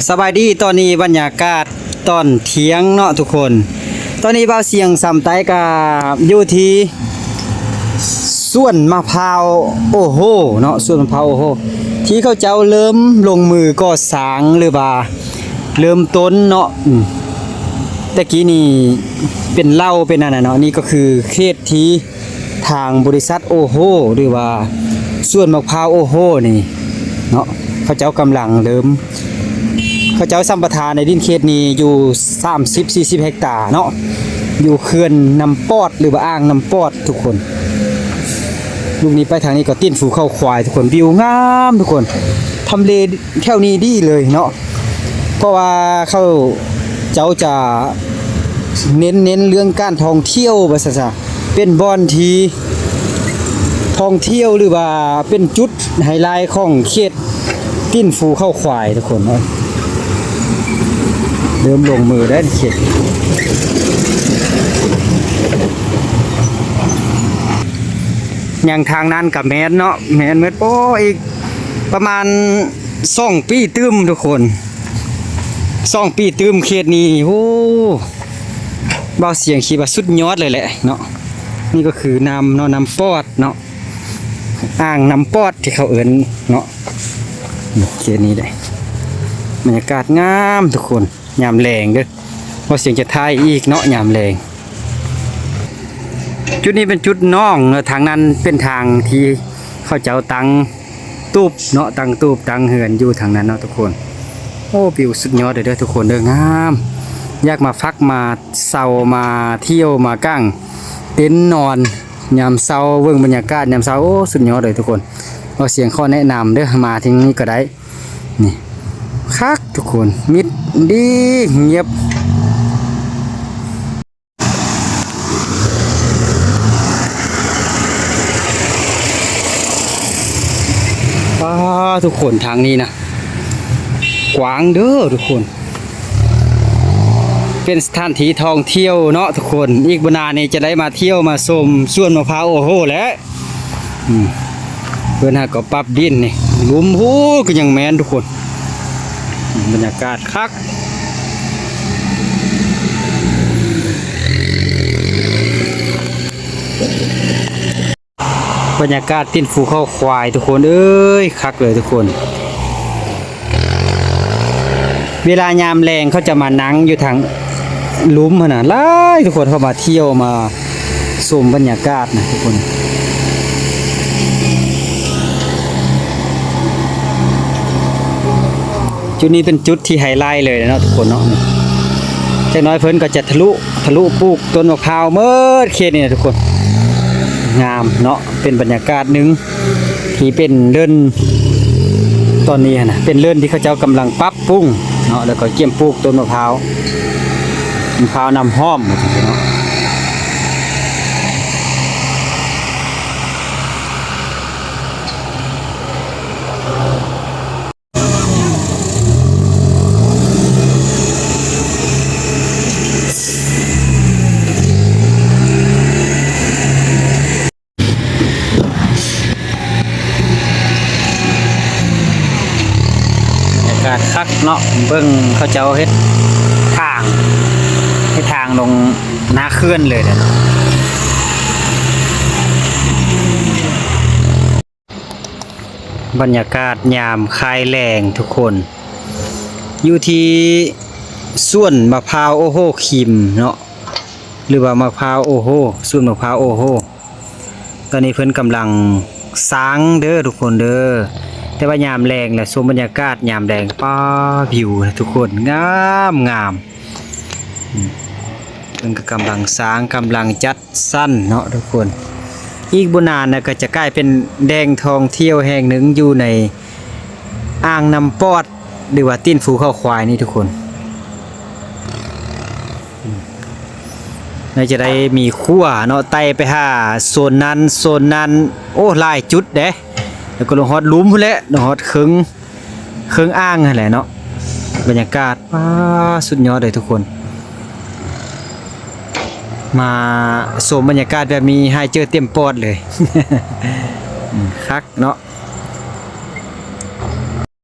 สบายดีตอนนี้บรรยากาศตอนเที่ยงเนาะทุกคนตอนนี้บ่าวเสียงสำไตกับอยู่ที่สวนมะพร้าวโอ้โหเนาะสวนมะพร้าวโอ้โหที่เขาเจ้าเริ่มลงมือก่อสร้างหรือว่าเริ่มต้นเนาะตะกี้นี่เป็นเล่าเป็นอะไรเนาะนี่ก็คือเขตที่ทางบริษัทโอโหหรือว่าสวนมะพร้าวโอโหนี่เนาะเขาเจ้ากำลังเริ่มเขาเจ้าสัมปทานในดินเขตนี้อยู่30-40 เฮกตาร์เนาะอยู่เขื่อนน้ำปอดหรือว่าอ่างน้ำปอดทุกคนลูกนี้ไปทางนี้ก็ติ้นฝูเข้าควายทุกคนวิวงามทุกคนทำเลแถวนี้ดีเลยเนาะเพราะว่าเขาเจ้าจะเน้นเรื่องการท่องเที่ยวว่าซะเป็นบ่อนที่ท่องเที่ยวหรือว่าเป็นจุดไฮไลท์ของเขตติ้นฝูเข้าควายทุกคนเนาะเริ่มลงมือได้เขตอย่างทางนั้นกับแมนเนาะแมนเมื่อโป้อีกประมาณ2 ปีตื้มทุกคน2 ปีตื้มเขตนี้โอ้เบาเสียงขีบสุดยอดเลยแหละเนาะนี่ก็คือน้ำเนาะน้ำปอดเนาะอ่างน้ำปอดที่เขาเอิ้นเนาะเขตนี้ได้บรรยากาศงามทุกคนยามแรงเด้อเบาเสียงจะทายอีกเนาะยามแรงจุดนี้เป็นจุดน่องทางนั้นเป็นทางที่เขาเจ้าตังตูบเนาะตังตูบตังเหือนอยู่ทางนั้นเนาะทุกคนโอ้วิวสุดยอดเลยเด้อทุกคนเด้องามอยากมาพักมาเซามาเที่ยวมากั้งเต็นท์นอนยามเซาเบิ่งบรรยากาศยามเซาโอ้สุดยอดเลยทุกคนเอาเสียงข้อแนะนำเด้อมาที่นี้ก็ได้นี่คักทุกคนมิดดีเงียบทุกคนทางนี้นะกว้างเด้อทุกคนเป็นสถานที่ท่องเที่ยวเนาะทุกคนอีกบนานนี้จะได้มาเที่ยวมาชมสวนมะพร้าวโอ้โหแล้วเพื่อนหาก็ปรับดินนี่ลุมหูก็ยังแมนทุกคนบรรยากาศคักบรรยากาศติ้นฟูเข้าควายทุกคนเอ้ยคักเลยทุกคนเวลายามแรงเขาจะมานั่งอยู่ทางลุ่มขนาดหลายทุกคนเข้ามาเที่ยวมาชมบรรยากาศนะทุกคนจุดนี้เป็นจุดที่ไฮไลท์เลยนะทุกคนเนาะแต่น้อยเพิ่นก็จะทะลุปลูกต้นมะพร้าวเมื่อเขตนี่นะทุกคนงามเนาะเป็นบรรยากาศหนึ่งที่เป็นเลื่อนตอนนี้นะเป็นเลื่อนที่เขาเจ้ากำลังปรับปรุงเนาะแล้วก็เกี่ยมปลูกต้นมะพร้าวน้ำหอมเนาะการคักเนาะเบิ่งเขาเจ้าเฮ็ดทางลงนาเคลื่อนเลยเนาะบรรยากาศยามคลายแรงทุกคนอยู่ที่สวนมะพร้าวโอโหคิมเนาะหรือว่ามะพร้าวโอโหสวนมะพร้าวโอโหตอนนี้เพิ่นกำลังสร้างเด้อทุกคนเด้อแต่ว่ายามแรงแหละชมบรรยากาศยามแรงป้าวิวทุกคนงามเพิ่นก็กำลังสร้างกำลังจัดสั้นเนาะทุกคนอีกบ่นานนะก็จะกลายเป็นแดงทองเที่ยวแห่งหนึ่งอยู่ในอ่างน้ำปอดหรือว่าติ้นฟูเข้าควายนี่ทุกคนน่าจะได้มีขั้วเนาะไต่ไปหาโซนนั้นโอ้หลายจุดเด้แล้วก็ลงฮอดลุ่มพุ่นแหละลงฮอดเครื่องอ่างนั่นแหละเนาะบรรยากาศสุดยอดเลยทุกคนมาชมบรรยากาศแบบมีให้เจอเต็มปอดเลยคักเนาะ